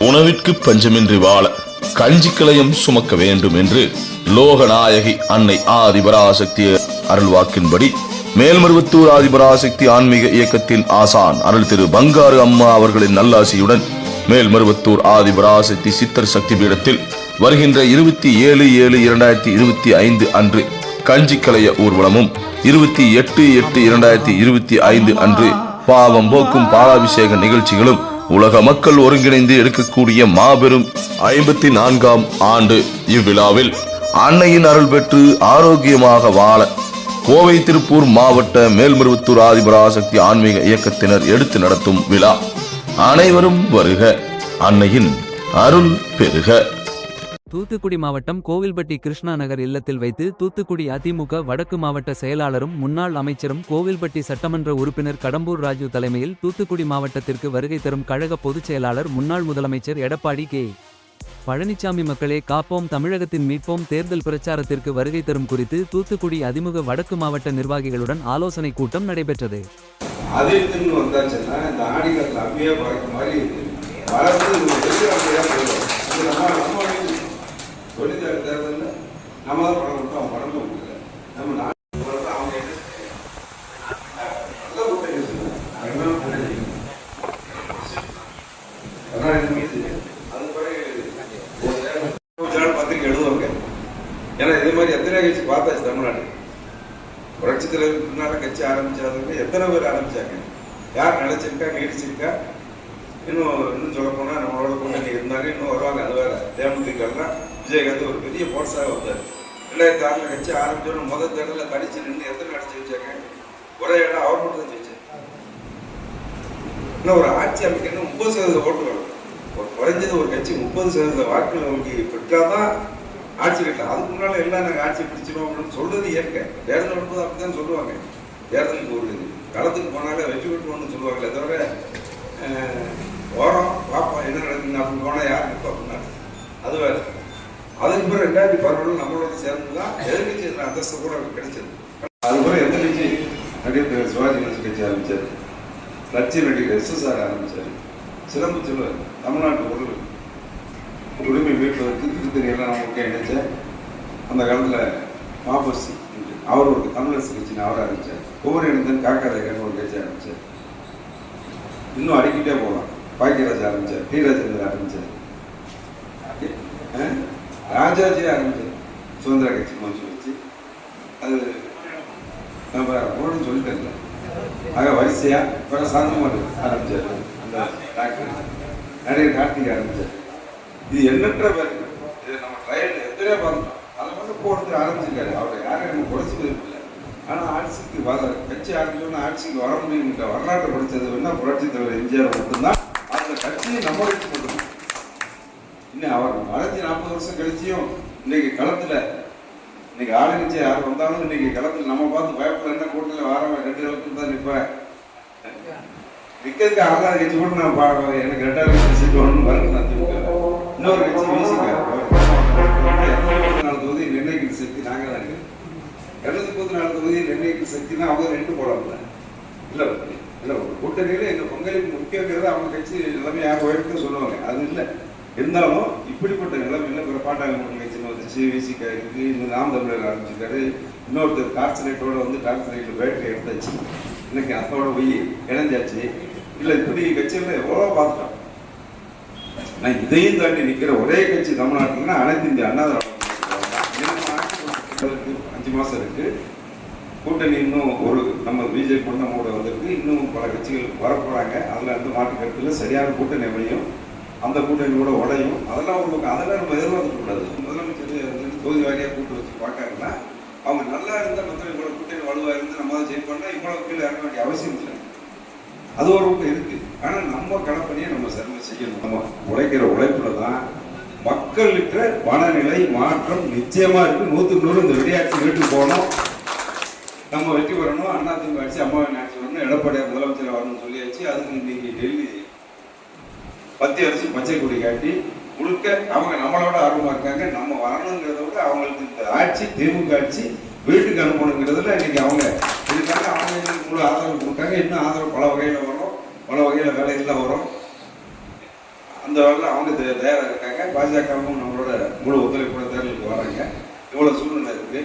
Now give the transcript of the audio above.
உணவிற்கு பஞ்சமின்றி வாழ கஞ்சிக்கலையும் சுமக்க வேண்டும் என்று லோகநாயகி அன்னை ஆதிபராசக்தி அருள்வாக்கின்படி மேல்மருவத்தூர் ஆதிபராசக்தி ஆன்மீக இயக்கத்தின் ஆசான் அருள் திரு பங்காரு அம்மா அவர்களின் நல்லாசியுடன் மேல்மருவத்தூர் ஆதிபராசக்தி சித்தர் சக்தி பீடத்தில் வருகின்ற 27/7/2025 அன்று கஞ்சிக்கலைய ஊர்வலமும் 28/8/2025 அன்று பாவம் போக்கும் பாலாபிஷேக நிகழ்ச்சிகளும் உலக மக்கள் ஒருங்கிணைந்து எடுக்கக்கூடிய மாபெரும் 54ஆம் ஆண்டு இவ்விழாவில் அன்னையின் அருள் பெற்று ஆரோக்கியமாக வாழ கோவை திருப்பூர் மாவட்ட மேல்மருவத்தூர் ஆதிபராசக்தி ஆன்மீக இயக்கத்தினர் எடுத்து நடத்தும் விழா. அனைவரும் வருக, அன்னையின் அருள் பெருக. தூத்துக்குடி மாவட்டம் கோவில்பட்டி கிருஷ்ணா நகர் இல்லத்தில் வைத்து தூத்துக்குடி அதிமுக வடக்கு மாவட்ட செயலாளரும் முன்னாள் அமைச்சரும் கோவில்பட்டி சட்டமன்ற உறுப்பினர் கடம்பூர் ராஜு தலைமையில் தூத்துக்குடி மாவட்டத்திற்கு வருகை தரும் கழக பொதுச் செயலாளர் முன்னாள் முதலமைச்சர் எடப்பாடி கே. பழனிசாமி மக்களே காப்போம் தமிழகத்தின் மீட்போம் தேர்தல் பிரச்சாரத்திற்கு வருகை தரும் குறித்து தூத்துக்குடி அதிமுக வடக்கு மாவட்ட நிர்வாகிகளுடன் ஆலோசனை கூட்டம் நடைபெற்றது. ஏன்னா இதே மாதிரி எத்தனை கட்சி பார்த்தாச்சு தமிழ்நாடு. புரட்சி தலைவருக்கு கட்சி ஆரம்பிச்சாங்க, எத்தனை பேர் ஆரம்பிச்சாங்க, யார் நினைச்சிருக்கா நீடிச்சிருக்கா, இன்னும் சொல்ல போனா நம்மளோட கூட்டணி இருந்தாங்க, இன்னும் வருவாங்க. அது வேற தேமுதிகலாம் விஜயகாந்த் ஒரு பெரிய போர்ஸாக வந்தார். 2006 கட்சி ஆரம்பிச்சோன்னு முதல் தேர்தலில் தடிச்சு நின்று எத்தனை அடிச்சு வச்சாங்க, ஒரே இடம் அவர் மட்டும் தான் ஜெயிச்சார். இன்னும் ஒரு ஆட்சி அமைக்கணும் 30% ஓட்டு வேணும். ஒரு குறைஞ்சது ஒரு கட்சி 30% வாக்குகள் அவங்க பெற்றாதான் ஆட்சி கட்டலாம். அதுக்கு முன்னால எல்லாம் நாங்கள் ஆட்சி பிடிச்சிடும் அப்படின்னு சொல்றது இயற்கை. தேர்தல் வரும்போது அப்படிதான் சொல்லுவாங்க. தேர்தலுக்கு ஒரு களத்துக்கு போனாலே வெற்றி பெற்றுவோம்னு சொல்லுவாங்களே தவிர ஓரம் பார்ப்போம் என்ன நடக்குது அப்படின்னு போனால் யார் நிற்பா அப்படின்னா அது வேற. அதுக்கு பிறகு 2011 நம்மளோட சேர்ந்து தான் எதிர்கட்சி அந்தஸ்து கூட கிடைச்சது. அது பிறகு எந்த கட்சி நடிகர் சிவாஜி கணேசன் கட்சி ஆரம்பிச்சார், லட்சிய நடிகர் SSR ஆரம்பிச்சார், சிலம்பு செல்வர் தமிழ்நாட்டு ஒரு உரிமை மீட்பதற்கு திருத்தணியெல்லாம் நமக்கு இணைச்ச அந்த காலத்தில் மாபசி அவர் ஒரு தமிழரசு கட்சின்னு அவர் ஆரம்பித்தார். ஒவ்வொரு இடத்துல காக்காதேகன் ஒரு கட்சி ஆரம்பித்தார். இன்னும் அடிக்கிட்டே போகலாம். பாக்கியராஜ் ஆரம்பித்தார், டி ராஜேந்தர் ஆரம்பித்தார், ராஜாஜி ஆரம்பித்தார், சுதந்திர கட்சி மோச்சு வச்சு அது நம்ம ஒன்றும் சொல்லித்தரல. ஆக வரிசையா பிற சாந்தமாக ஆரம்பித்தார். அந்த டாக்டர் நிறைய கார்த்திகை ஆரம்பித்தார். இது எண்ணற்ற பேர். இது நம்ம ட்ரையல் எத்தனையோ பார்த்தோம். அதை மட்டும் போடுறது ஆரம்பிச்சிருக்காரு. அவரை யாரும் எனக்கு குறைச்சது இல்லை. ஆனால் ஆட்சிக்கு கட்சி ஆரம்பிச்சோன்னா ஆட்சிக்கு வர முடியுங்கிற வரலாற்றை படித்தது வேணா புரட்சி தலைவர் எம்ஜிஆர் மட்டும்தான். அந்த கட்சியை நம்ம கட்சி மட்டும்தான். இன்னும் அவர் மறைஞ்சி 40 வருஷம் கழிச்சியும் இன்னைக்கு களத்தில் இன்னைக்கு ஆளுங்கட்சி யார் வந்தாலும் இன்னைக்கு களத்தில் நம்ம பார்த்து பயப்பட என்ன கூட்டத்தில் வாரவன் 2 இடத்துல தான் நிற்பேன். நிற்கிறதுக்கு 6வது கட்சி கூட நான் எனக்கு 2வது சீட் வரணும்னு வரணும். நான் இன்னொரு கட்சி வீசிக்க 234 தொகுதி நிர்ணயிக்கிற சக்தி நாங்கள் தான் இருக்கோம். 234 தொகுதி நிர்ணயிக்கிற சக்தினா அவங்க 2 போடல. இல்லை இல்லை கூட்டணியில் எங்கள் பங்களிப்பு முக்கியங்கிறது அவங்க கட்சி எல்லாமே யார் உயர்த்து சொல்லுவாங்க. அது இல்லை. இருந்தாலும் இப்படிப்பட்ட நிலைமையில் பிற பாட்டாளி மக்கள் கட்சின்னு வந்துச்சு, வீசிக்க இருக்கு, இன்னும் நாம் தமிழர் ஆரம்பிச்சிருக்காரு, இன்னொருத்தர் டார்ச் லைட்டோட வந்து டார்ச் லைட்டில் பேட்டரி எடுத்தாச்சு, இன்னைக்கு அதோட போய் இணைஞ்சாச்சு. இல்லை இப்படி கட்சியில் எவ்வளோ பார்த்துட்டோம். நான் இதையும் தாண்டி நிற்கிற ஒரே கட்சி தமிழ்நாட்டில்னா அனைத்து இந்திய அண்ணா திராவிட 5 மாதம் இருக்கு. கூட்டணி இன்னும் ஒரு நம்ம பிஜேபி கூட நம்மோட வந்திருக்கு. இன்னும் பல கட்சிகள் வரப்போறாங்க. அதில் வந்து மாற்று கருத்தில் சரியான கூட்டணி அமையும். அந்த கூட்டணி கூட உடையும். அதெல்லாம் ஒரு பக்கம். அதெல்லாம் நம்ம எதிர்பார்க்க கூடாது. முதலமைச்சர் தொகுதி வாரியாக கூட்டு வச்சு பார்க்காருன்னா அவங்க நல்லா இருந்தால் மற்ற இவ்வளோ கூட்டணி வலுவாக இருந்து நம்ம தான் ஜெயிப்போம்னா இவ்வளோ கீழே இறங்க வேண்டிய அவசியம் இல்லை. அது ஒரு பக்கம் இருக்கு. ஆனால் நம்ம களப்பணியை நம்ம சிறந்த செய்யணும். நம்ம உழைக்கிற உழைப்புல தான் மக்களுக்கு மனநிலை மாற்றம் நிச்சயமா இருக்கு. 100க்கு 100 இந்த விளையாட்டு வீட்டுக்கு போகணும், நம்ம வெற்றி பெறணும், அதிமுக ஆட்சி அம்மாவின் ஆட்சி வரணும், எடப்பாடியார் முதலமைச்சர் வரணும்னு சொல்லியாச்சு. அதுக்கு இன்னைக்கு டெல்லி மத்திய அரசு பச்சை கொடி காட்டி முழுக்க அவங்க நம்மளோட ஆர்வமா இருக்காங்க. நம்ம வரணுங்கிறத விட அவங்களுக்கு இந்த ஆட்சி திமுக ஆட்சி வீட்டுக்கு அனுப்பணுங்கிறதுல இன்னைக்கு அவங்க இதுக்காக அவங்க முழு ஆதரவு கொடுக்காங்க. இன்னும் ஆதரவு பல வகையில் வரும், பல வகையில் வேலைகள்லாம் வரும். அந்த வகையில் அவங்க தயாராக இருக்காங்க. பாஜகவும் நம்மளோட முழு ஒத்துழைப்போட தேர்தலுக்கு வராங்க. இவ்வளோ சூழ்நிலை இருக்குது.